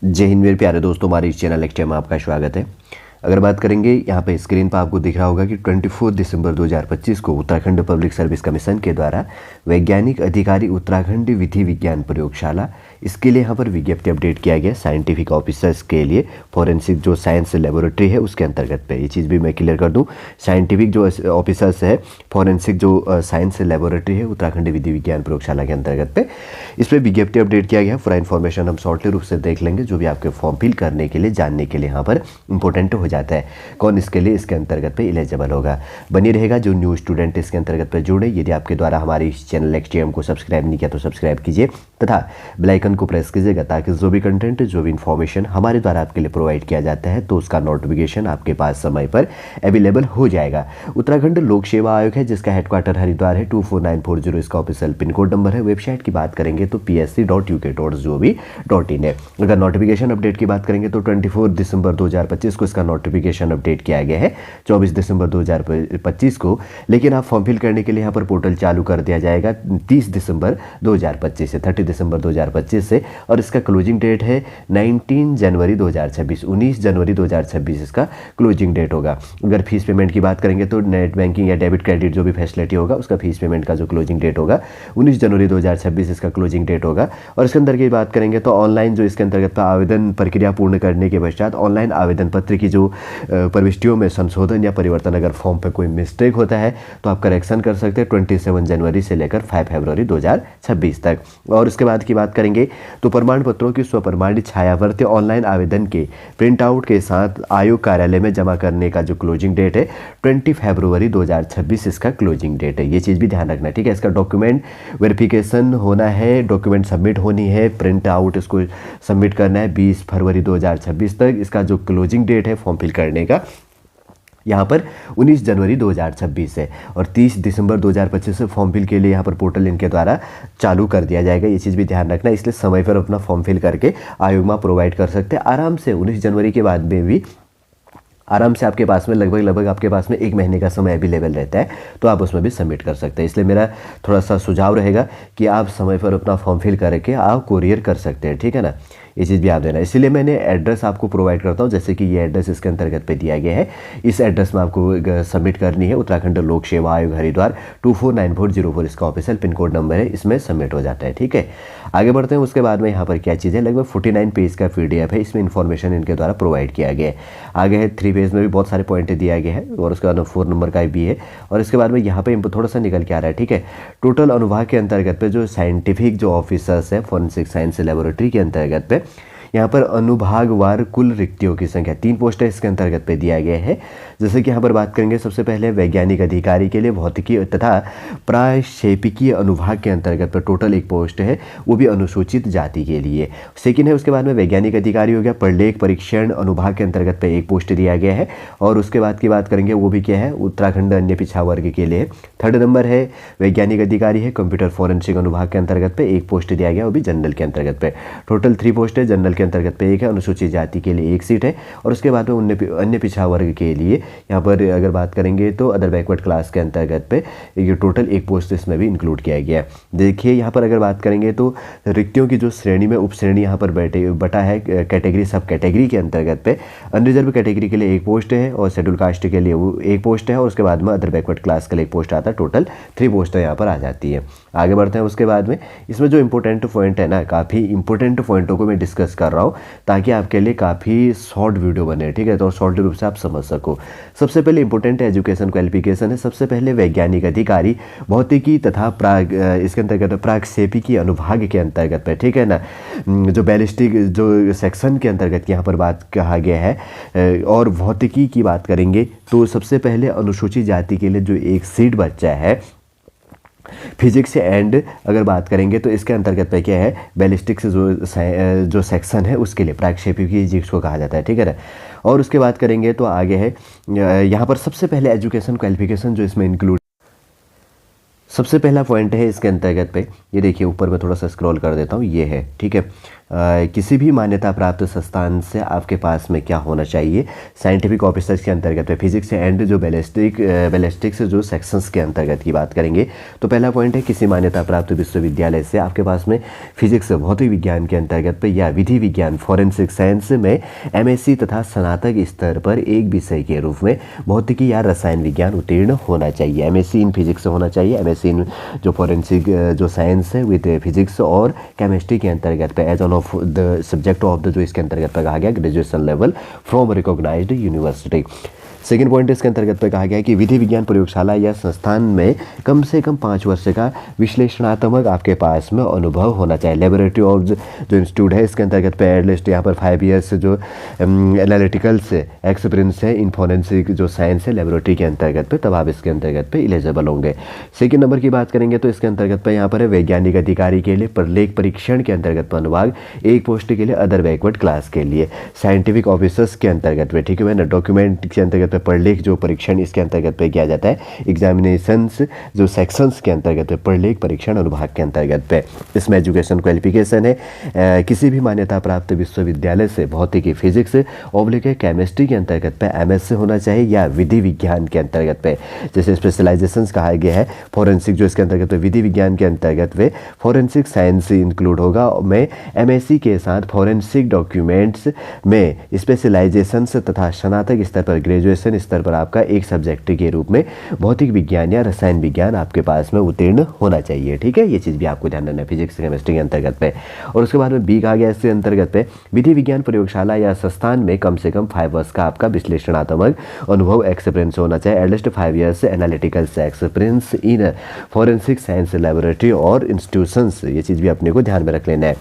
जय हिंद मेरे प्यारे दोस्तों, हमारे इस चैनल लेक्चर में आपका स्वागत है। अगर बात करेंगे, यहाँ पे स्क्रीन पर आपको दिख रहा होगा कि 24 दिसंबर 2025 को उत्तराखंड पब्लिक सर्विस कमीशन के द्वारा वैज्ञानिक अधिकारी उत्तराखंड विधि विज्ञान प्रयोगशाला, इसके लिए यहाँ पर विज्ञप्ति अपडेट किया गया साइंटिफिक ऑफिसर्स के लिए। फॉरेंसिक जो साइंस लेबोरेटरी है उसके अंतर्गत पे, ये चीज़ भी मैं क्लियर कर दूँ, साइंटिफिक जो ऑफिसर्स है, फॉरेंसिक जो साइंस लेबोरेटरी है उत्तराखंड विधि विज्ञान प्रयोगशाला के अंतर्गत पे, इस पर विज्ञप्ति अपडेट किया गया। पूरा इन्फॉर्मेशन हम शॉर्टली रूप से देख लेंगे, जो भी आपके फॉर्म फिल करने के लिए जानने के लिए यहाँ पर इंपॉर्टेंट हो जाता है। कौन इसके लिए इसके अंतर्गत पे एलिजिबल होगा, बनी रहेगा। जो न्यू स्टूडेंट इसके अंतर्गत पे जुड़े, यदि आपके द्वारा हमारे इस चैनल एक्सटीएम को सब्सक्राइब नहीं किया तो सब्सक्राइब कीजिए तथा बेल आइकन को प्रेस कीजिएगा, ताकि जो भी कंटेंट, जो भी इन्फॉर्मेशन हमारे द्वारा आपके लिए प्रोवाइड किया जाता है तो उसका नोटिफिकेशन आपके पास समय पर अवेलेबल हो जाएगा। उत्तराखंड लोक सेवा आयोग है, जिसका हेडक्वार्टर हरिद्वार है, 24940 इसका ऑफिशियल पिन कोड नंबर है। वेबसाइट की बात करेंगे तो psc.uk.gov.in है। अगर नोटिफिकेशन अपडेट की बात करेंगे तो 24 दिसंबर 2025 को इसका नोटिफिकेशन अपडेट किया गया है, 24 दिसंबर 2025 को। लेकिन आप फॉर्म फिल करने के लिए यहाँ पर पोर्टल चालू कर दिया जाएगा 30 दिसंबर 2025 से, 30 दिसंबर 2025 से, और इसका क्लोजिंग डेट है 19 जनवरी 2026, 19 जनवरी 2026 इसका क्लोजिंग डेट होगा। अगर फीस पेमेंट की बात करेंगे तो नेट बैंकिंग या डेबिट क्रेडिट जो भी फैसिलिटी होगा, उसका फीस पेमेंट का जो क्लोजिंग डेट होगा 19 जनवरी 2026 इसका क्लोजिंग डेट होगा। और इसके अंदर की बात करेंगे तो ऑनलाइन जो इसके अंतर्गत आवेदन प्रक्रिया पूर्ण करने के पश्चात ऑनलाइन आवेदन पत्र की जो प्रविष्टियों में संशोधन या परिवर्तन, अगर फॉर्म पे कोई मिस्टेक होता है तो आप करेक्शन कर सकते हैं 27 जनवरी से लेकर 5 फरवरी 2026 तक। और उसके बाद की बात करेंगे तो प्रमाण पत्रों की स्वप्रमाणित छायावर्ती ऑनलाइन आवेदन के प्रिंट आउट के साथ आयोग कार्यालय में जमा करने का जो क्लोजिंग डेट है 20 फरवरी 2026 इसका क्लोजिंग डेट है। ये चीज़ भी ध्यान रखना, ठीक है। इसका डॉक्यूमेंट वेरिफिकेशन होना है, डॉक्यूमेंट सबमिट होनी है, प्रिंट आउट इसको सबमिट करना है 20 फरवरी 2026 तक। इसका जो क्लोजिंग डेट है फॉर्म फिल करने का यहाँ पर 19 जनवरी 2026 है, और 30 दिसंबर 2025 से फॉर्म फिल के लिए यहाँ पर पोर्टल इनके द्वारा चालू कर दिया जाएगा। ये चीज़ भी ध्यान रखना, इसलिए समय पर अपना फॉर्म फिल करके आयोग में प्रोवाइड कर सकते हैं आराम से। 19 जनवरी के बाद में भी आराम से आपके पास में लगभग आपके पास में 1 महीने का समय अवेलेबल रहता है, तो आप उसमें भी सबमिट कर सकते हैं। इसलिए मेरा थोड़ा सा सुझाव रहेगा कि आप समय पर अपना फॉर्म फिल करके आप कोरियर कर सकते हैं, ठीक है ना। ये चीज़ भी याद देना, इसीलिए मैंने एड्रेस आपको प्रोवाइड करता हूँ, जैसे कि ये एड्रेस इसके अंतर्गत पे दिया गया है। इस एड्रेस में आपको सबमिट करनी है। उत्तराखंड लोक सेवा आयोग हरिद्वार 249404 इसका ऑफिशियल पिन कोड नंबर है, इसमें सबमिट हो जाता है, ठीक है। आगे बढ़ते हैं। उसके बाद में यहाँ पर क्या चीज़ है, लगभग 49 पेज का PDF है, इसमें इन्फॉर्मेशन इनके द्वारा प्रोवाइड किया गया है। आगे है 3 पेज में भी बहुत सारे पॉइंट दिया गया है, और उसके बाद 4 नंबर का भी है। और इसके बाद में यहाँ पे थोड़ा सा निकल के आ रहा है, ठीक है। टोटल अनुभाग के अंतर्गत पे जो साइंटिफिक जो ऑफिसर्स है फॉरेंसिक साइंस लेबोरेटरी के अंतर्गत पे, यहाँ पर अनुभागवार कुल रिक्तियों की संख्या 3 पोस्ट है इसके अंतर्गत पे दिया गया है। जैसे कि यहाँ पर बात करेंगे, सबसे पहले वैज्ञानिक अधिकारी के लिए भौतिकी तथा प्राक्षेपिकीय अनुभाग के अंतर्गत पर टोटल 1 पोस्ट है, वो भी अनुसूचित जाति के लिए। सेकंड है, उसके बाद में वैज्ञानिक अधिकारी हो गया, प्रलेख परीक्षण अनुभाग के अंतर्गत पे 1 पोस्ट दिया गया है। और उसके बाद की बात करेंगे, वो भी क्या है, उत्तराखंड अन्य पिछड़ा वर्ग के लिए। थर्ड नंबर है वैज्ञानिक अधिकारी है कंप्यूटर फॉरेंसिक अनुभाग के अंतर्गत पे 1 पोस्ट दिया गया, वो भी जनरल के अंतर्गत पे। टोटल 3 पोस्ट है, जनरल के अंतर्गत पे 1 है, अनुसूचित जाति के लिए 1 सीट है। और उसके बाद में अन्य पिछड़ा वर्ग के लिए यहाँ पर अगर बात करेंगे तो अदर बैकवर्ड क्लास के अंतर्गत पे ये टोटल 1 पोस्ट इसमें भी इंक्लूड किया गया है। देखिए यहाँ पर अगर बात करेंगे तो रिक्तियों की जो श्रेणी में उप श्रेणी यहाँ पर बटा है कैटेगरी सब कैटेगरी के अंतर्गत पे। अनरिजर्व कैटेगरी के लिए 1 पोस्ट है, और शेड्यूल कास्ट के लिए वो 1 पोस्ट है, और उसके बाद में अदर बैकवर्ड क्लास के लिए 1 पोस्ट आता है। टोटल 3 पोस्ट यहाँ पर आ जाती है। आगे बढ़ते हैं। उसके बाद में इसमें जो इंपॉर्टेंट पॉइंट है ना, काफ़ी इंपॉर्टेंट पॉइंटों को मैं डिस्कस कर रहा हूँ ताकि आपके लिए काफ़ी शॉर्ट वीडियो बने, ठीक है, तो शॉर्ट रूप से आप समझ सको। सबसे पहले इंपॉर्टेंट एजुकेशन क्वालिफिकेशन है। सबसे पहले वैज्ञानिक अधिकारी भौतिकी तथा इसके अंतर्गत प्राक्षेपिकी अनुभाग के अंतर्गत पे, ठीक है ना, जो बैलिस्टिक जो सेक्शन के अंतर्गत यहाँ पर बात कहा गया है। और भौतिकी की बात करेंगे तो सबसे पहले अनुसूचित जाति के लिए जो 1 सीट बच्चा है। फिजिक्स एंड अगर बात करेंगे तो इसके अंतर्गत पे क्या है, बैलिस्टिक्स जो सेक्शन है उसके लिए प्राक्षेपिकी जिसको कहा जाता है, ठीक है ना। और उसके बात करेंगे तो आगे है यहाँ पर सबसे पहले एजुकेशन क्वालिफिकेशन जो इसमें इंक्लूड, सबसे पहला पॉइंट है इसके अंतर्गत पे, ये देखिए ऊपर मैं थोड़ा सा स्क्रॉल कर देता हूँ, ये है, ठीक है। किसी भी मान्यता प्राप्त संस्थान से आपके पास में क्या होना चाहिए, साइंटिफिक ऑफिसर्स के अंतर्गत में फिजिक्स एंड जो बैलिस्टिक्स जो सेक्शंस के अंतर्गत की बात करेंगे तो पहला पॉइंट है, किसी मान्यता प्राप्त विश्वविद्यालय से आपके पास में फिजिक्स भौतिक विज्ञान के अंतर्गत पे या विधि विज्ञान फॉरेंसिक साइंस में एमएससी तथा स्नातक स्तर पर एक विषय के रूप में भौतिकी या रसायन विज्ञान उत्तीर्ण होना चाहिए। एमएससी इन फिजिक्स होना चाहिए, एमएससी इन जो फॉरेंसिक जो साइंस है विद फिजिक्स और केमिस्ट्री के अंतर्गत पे as on of the subject of the जो इसके अंतर्गत पे कहा गया graduation level from recognised university. Second point इसके अंतर्गत पे कहा गया है कि विधि विज्ञान प्रयोगशाला या संस्थान में कम से कम 5 वर्ष का विश्लेषणात्मक आपके पास में अनुभव होना चाहिए। लेबोरेटरी ऑफ जो इंस्टीट्यूट है इसके अंतर्गत पे एटलीस्ट यहाँ पर 5 ईयर्स जो एनालिटिकल से एक्सपीरियंस है इन फॉरेंसिक जो साइंस है लेबोरेटरी के अंतर्गत पे, तब आप इसके अंतर्गत पे एलिजिबल होंगे। सेकेंड नंबर की बात करेंगे तो इसके अंतर्गत पे यहाँ पर है वैज्ञानिक अधिकारी के लिए प्रलेख परीक्षण के अंतर्गत अनुभाग एक पोस्ट के लिए अदर बैकवर्ड क्लास के लिए साइंटिफिक ऑफिसर्स के अंतर्गत पे, ठीक है ना, डॉक्यूमेंट के अंतर्गत प्रलेख जो परीक्षण इसके अंतर्गत पे किया जाता है, एग्जामिनेशंस जो सेक्शंस के अंतर्गत पे प्रलेख परीक्षण अनुभाग के अंतर्गत पे। इसमें एजुकेशन क्वालिफिकेशन है किसी भी मान्यता प्राप्त विश्वविद्यालय से भौतिकी फिजिक्स ऑब्लिक केमिस्ट्री के अंतर्गत पे एमएससी होना चाहिए या विधि विज्ञान के अंतर्गत पे, जैसे स्पेशलाइजेशंस कहा गया है फॉरेंसिक जो इसके अंतर्गत पे विधि विज्ञान के अंतर्गत पे फॉरेंसिक साइंस इंक्लूड होगा में एमएससी के साथ फॉरेंसिक डॉक्यूमेंट्स में स्पेशलाइजेशंस तथा स्नातक स्तर पर ग्रेजुएशन स्तर पर आपका एक सब्जेक्ट के रूप में भौतिक विज्ञान या रसायन विज्ञान आपके पास में उत्तीर्ण होना चाहिए। ठीक है, ये चीज़ भी आपको ध्यान रखना है फिजिक्स केमिस्ट्री के अंतर्गत पे। और उसके बाद में बी कहा गया इसके अंतर्गत पे विधि विज्ञान प्रयोगशाला या संस्थान में कम से कम 5 वर्ष का आपका विश्लेषणात्मक अनुभव एक्सपीरियंस होना चाहिए, at least 5 years analytical experience in forensic science laboratory और इंस्टीट्यूशंस, ये चीज़ भी अपने को ध्यान में रख लेना है।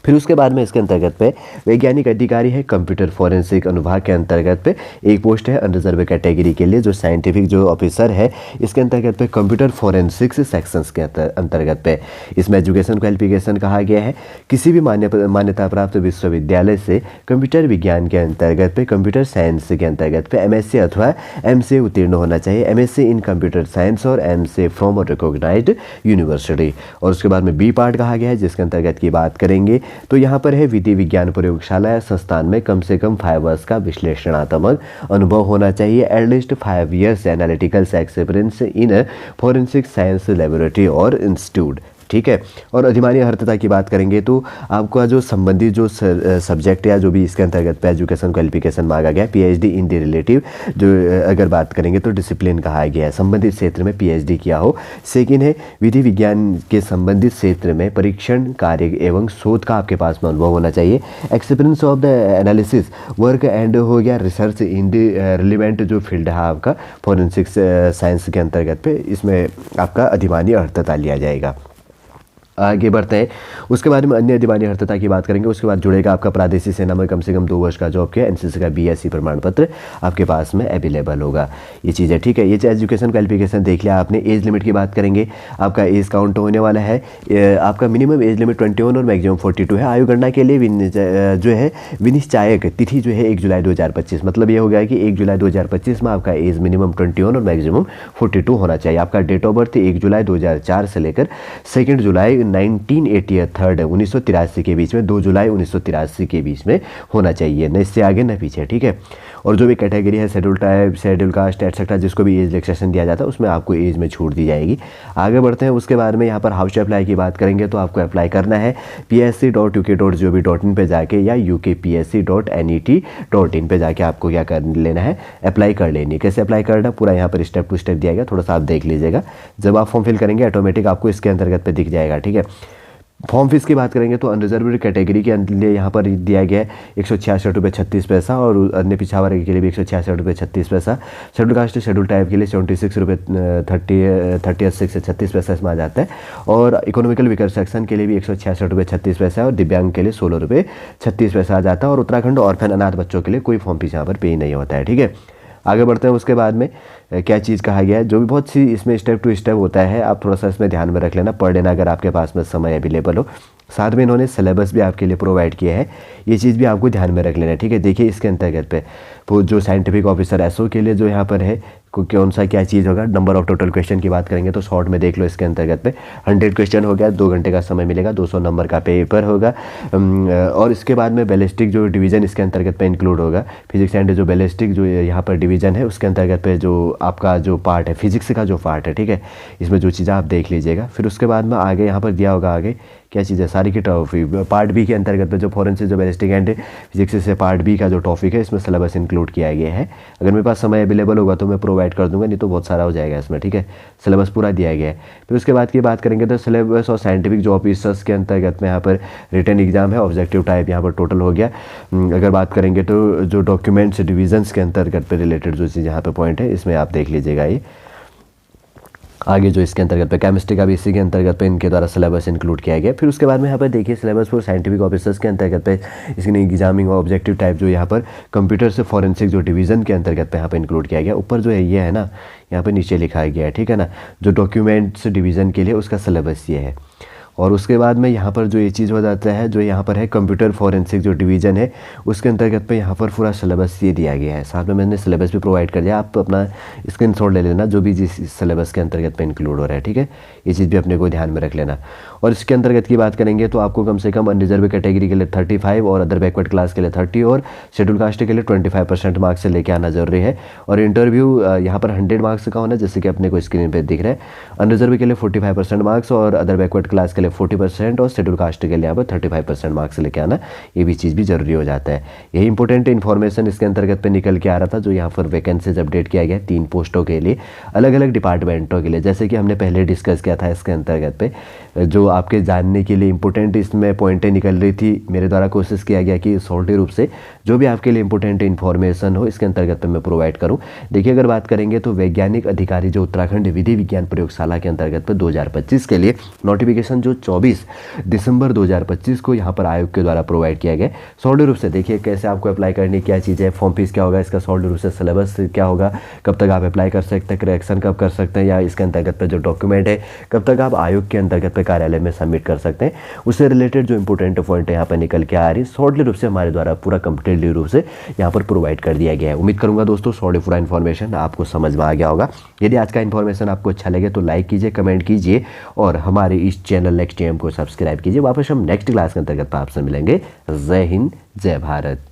फिर उसके बाद में इसके अंतर्गत पे वैज्ञानिक अधिकारी है कंप्यूटर फॉरेंसिक अनुभाग के अंतर्गत पे एक पोस्ट है अनरिजर्व कैटेगरी के लिए जो साइंटिफिक जो ऑफिसर है इसके अंतर्गत पे कंप्यूटर फॉरेंसिक्स सेक्शंस के अंतर्गत पे। इसमें एजुकेशन क्वालिफिकेशन कहा गया है किसी भी मान्यता प्राप्त विश्वविद्यालय से कंप्यूटर विज्ञान के अंतर्गत पे कंप्यूटर साइंस के अंतर्गत पे एमएससी अथवा एमसीए उत्तीर्ण होना चाहिए, एमएससी इन कंप्यूटर साइंस और एमसीए फ्रॉम रिकॉग्नाइज्ड यूनिवर्सिटी। और उसके बाद में बी पार्ट कहा गया है जिसके अंतर्गत की बात करेंगे तो यहाँ पर है विधि विज्ञान प्रयोगशाला या संस्थान में कम से कम 5 वर्ष का विश्लेषणात्मक अनुभव होना चाहिए, at least 5 years analytical experience in forensic science laboratory और इंस्टीट्यूट। ठीक है, और अधिमान्य अर्हता की बात करेंगे तो आपका जो संबंधित जो सब्जेक्ट या जो भी इसके अंतर्गत पे एजुकेशन क्वालिफिकेशन मांगा गया पीएचडी इन द रिलेटिव जो अगर बात करेंगे तो डिसिप्लिन कहा गया है, संबंधित क्षेत्र में पीएचडी किया हो। सेकेंड है विधि विज्ञान के संबंधित क्षेत्र में परीक्षण कार्य एवं शोध का आपके पास में अनुभव होना चाहिए, experience of the analysis work and हो गया रिसर्च इन द रिलेवेंट जो फील्ड है आपका फॉरेंसिक्स साइंस के अंतर्गत पे, इसमें आपका अधिमान्य अर्हता लिया जाएगा। आगे बढ़ते हैं, उसके बाद में अन्य अधिमान्य अर्हता की बात करेंगे। उसके बाद जुड़ेगा आपका प्रादेशिक सेना में कम से कम 2 वर्ष का जॉब किया, एनसीसी का बीएससी प्रमाण पत्र आपके पास में अवेलेबल होगा, ये चीज़ है। ठीक है, ये एजुकेशन क्वालिफिकेशन देख लिया आपने। एज लिमिट की बात करेंगे, आपका एज काउंट होने वाला है, आपका मिनिमम एज लिमिट 21 और मैक्सिमम 42 है। आयु गणना के लिए जो है विनिश्चायक तिथि जो है 1 जुलाई 2025, मतलब ये हो गया कि 1 जुलाई 2025 में आपका एज मिनिमम 21 और मैक्सिमम 42 होना चाहिए। आपका डेट ऑफ बर्थ 1 जुलाई 2004 से लेकर 2 जुलाई 1983 के बीच में, 2 जुलाई 1983 के बीच में होना चाहिए, न इससे आगे न पीछे। ठीक है, और जो भी कैटेगरी है schedule type, schedule caste etcetera, जिसको भी एज रिलैक्सेशन दिया जाता है उसमें आपको एज में छूट दी जाएगी। आगे बढ़ते हैं, उसके बाद में यहाँ पर हाउस अप्लाई की बात करेंगे तो आपको अप्लाई करना है psc.uk.gov.in पे जाके या ukpsc.net.in पे जाके आपको क्या कर लेना है, अप्लाई कर लेनी है। कैसे अप्लाई करना पूरा यहाँ पर स्टेप टू स्टेप दिया गया, थोड़ा सा आप देख लीजिएगा। जब आप फॉर्म फिल करेंगे ऑटोमेटिक आपको इसके अंतर्गत पे दिख जाएगा। ठीक है, फॉर्म फीस की बात करेंगे तो अनरिजर्व्ड कैटेगरी के लिए यहाँ पर दिया गया है 166 रुपये 36 पैसा, और अन्य पिछड़ा वर्ग के लिए भी 166 रुपये 36 पैसा। शेड्यूल कास्ट शेड्यूल टाइप के लिए 76 रुपये 36 से 36 पैसा इसमें आ जाता है, और इकोनॉमिकल वीकर सेक्शन के लिए भी 166 रुपये 36 पैसा, और दिव्यांग के लिए 16 रुपये 36 पैसा आ जाता है। और उत्तराखंड ऑर्फन अनाथ बच्चों के लिए कोई फॉर्म फीस यहाँ पर पे नहीं होता है। ठीक है, आगे बढ़ते हैं। उसके बाद में क्या चीज़ कहा गया है, जो भी बहुत सी इसमें स्टेप टू स्टेप होता है, आप थोड़ा सा इसमें ध्यान में रख लेना, पढ़ लेना अगर आपके पास में समय अवेलेबल हो। साथ में इन्होंने सिलेबस भी आपके लिए प्रोवाइड किया है, ये चीज़ भी आपको ध्यान में रख लेना है, ठीक है। देखिए इसके अंतर्गत पे वो जो साइंटिफिक ऑफिसर एसओ के लिए जो यहाँ पर है कौन सा क्या चीज़ होगा, नंबर ऑफ टोटल क्वेश्चन की बात करेंगे तो शॉर्ट में देख लो इसके अंतर्गत पे 100 क्वेश्चन हो गया, 2 घंटे का समय मिलेगा, 200 नंबर का पेपर होगा। और इसके बाद में बैलिस्टिक जो डिवीज़न इसके अंतर्गत पे इंक्लूड होगा, फिजिक्स एंड जो बैलिस्टिक जो यहाँ पर डिवीज़न है उसके अंतर्गत पे जो आपका जो पार्ट है फिजिक्स का जो पार्ट है, ठीक है, इसमें जो चीज़ें आप देख लीजिएगा। फिर उसके बाद में आगे यहाँ पर दिया होगा आगे क्या चीज़ है, सारी की टॉपिक पार्ट बी के अंतर्गत पे जो फॉरेंसिक जो बैलिस्टिक एंड फिजिक्स से पार्ट बी का जो टॉपिक है इसमें सिलेबस इंक्लूड किया गया है। अगर मेरे पास समय अवेलेबल होगा तो मैं प्रोवाइड कर दूंगा, नहीं तो बहुत सारा हो जाएगा इसमें, ठीक है। सिलेबस पूरा दिया गया है। फिर उसके बाद की बात करेंगे तो सिलेबस और साइंटिफिक जो ऑफिसर्स के अंतर्गत में यहाँ पर रिटन एग्जाम है, ऑब्जेक्टिव टाइप यहाँ पर टोटल हो गया। अगर बात करेंगे तो जो डॉक्यूमेंट्स डिविजन्स के अंतर्गत पर रिलेटेड जो चीज़ यहाँ पर पॉइंट है इसमें आप देख लीजिएगा। ये आगे जो इसके अंतर्गत पे केमिस्ट्री का भी इसी के अंतर्गत पे इनके द्वारा सिलेबस इंक्लूड किया गया। फिर उसके बाद में यहाँ पर देखिए सिलेबस फॉर साइंटिफिक ऑफिसर्स के अंतर्गत पे इसके एग्जामिंग और ऑब्जेक्टिव टाइप जो यहाँ पर कंप्यूटर से फॉरेंसिक जो डिवीज़न के अंतर्गत पे यहाँ पर इंक्लूड किया गया। ऊपर जो है ये है ना, यहाँ पर नीचे लिखा गया है, ठीक है ना, जो डॉक्यूमेंट्स डिवीज़न के लिए उसका सिलेबस ये है। और उसके बाद में यहाँ पर जो ये चीज़ हो जाता है, जो यहाँ पर है कंप्यूटर फॉरेंसिक जो डिवीज़न है उसके अंतर्गत पे यहाँ पर पूरा सिलेबस ये दिया गया है। साथ में मैंने सिलेबस भी प्रोवाइड कर दिया, आप अपना स्क्रीनशॉट ले लेना जो भी जिस सिलेबस के अंतर्गत पे इंक्लूड हो रहा है, ठीक है। ये चीज़ भी अपने को ध्यान में रख लेना। और इसके अंतर्गत की बात करेंगे तो आपको कम से कम अनरिजर्व कैटेगरी के लिए 35 और अदर बैकवर्ड क्लास के लिए 30 और शेड्यूल कास्ट के लिए 25% मार्क्स से लेके आना जरूरी है। और इंटरव्यू यहाँ पर 100 मार्क्स का होना, जैसे कि अपने को स्क्रीन पर दिख रहा है। अनरिजर्व के लिए 45% मार्क्स और अदर बैकवर्ड क्लास के लिए 40% और शेड्यूल कास्ट के लिए यहाँ पर 35% मार्क्स लेके आना, ये भी चीज़ भी जरूरी हो जाता है। यही इंपॉर्टेंट इन्फॉर्मेशन इसके अंतर्गत पे निकल के आ रहा था, जो यहाँ पर वैकेंसीज अपडेट किया गया 3 पोस्टों के लिए, अलग अलग डिपार्टमेंटों के लिए, जैसे कि हमने पहले डिस्कस किया था। इसके अंतर्गत पे जो आपके जानने के लिए इंपॉर्टेंट इसमें पॉइंटें निकल रही थी, मेरे द्वारा कोशिश किया गया कि सॉर्टी रूप से जो भी आपके लिए इंपॉर्टेंट इन्फॉर्मेशन हो इसके अंतर्गत पे मैं प्रोवाइड करूँ। देखिए अगर बात करेंगे तो वैज्ञानिक अधिकारी जो उत्तराखंड विधि विज्ञान प्रयोगशाला के अंतर्गत पे 2025 के लिए नोटिफिकेशन जो 24 दिसंबर 2025 को यहाँ पर आयोग के द्वारा प्रोवाइड किया गया। सॉलिड रूप से देखिए कैसे आपको अप्लाई करनी, क्या चीज़ है, फॉर्म फीस क्या होगा, इसका सॉलिड रूप से सिलेबस क्या होगा, कब तक आप अप्लाई कर सकते हैं, करेक्शन कब कर सकते हैं, या इसके अंतर्गत पे जो डॉक्यूमेंट है कब तक आप आयोग के अंतर्गत पे कार्यालय में सबमिट कर सकते हैं, उससे रिलेटेड जो इंपॉर्टेंट पॉइंट है यहाँ पर निकल के आ रही सॉलिड रूप से हमारे द्वारा पूरा कंप्लीटली रूप से यहाँ पर प्रोवाइड कर दिया गया है। उम्मीद करूँगा दोस्तों सॉलिड पूरा इन्फॉर्मेशन आपको समझ में आ गया होगा। यदि आज का इन्फॉर्मेशन आपको अच्छा लगे तो लाइक कीजिए, कमेंट कीजिए और हमारे इस चैनल नेक्स्ट एम को सब्सक्राइब कीजिए। वापस हम नेक्स्ट क्लास के अंतर्गत आपसे मिलेंगे। जय हिंद, जय भारत।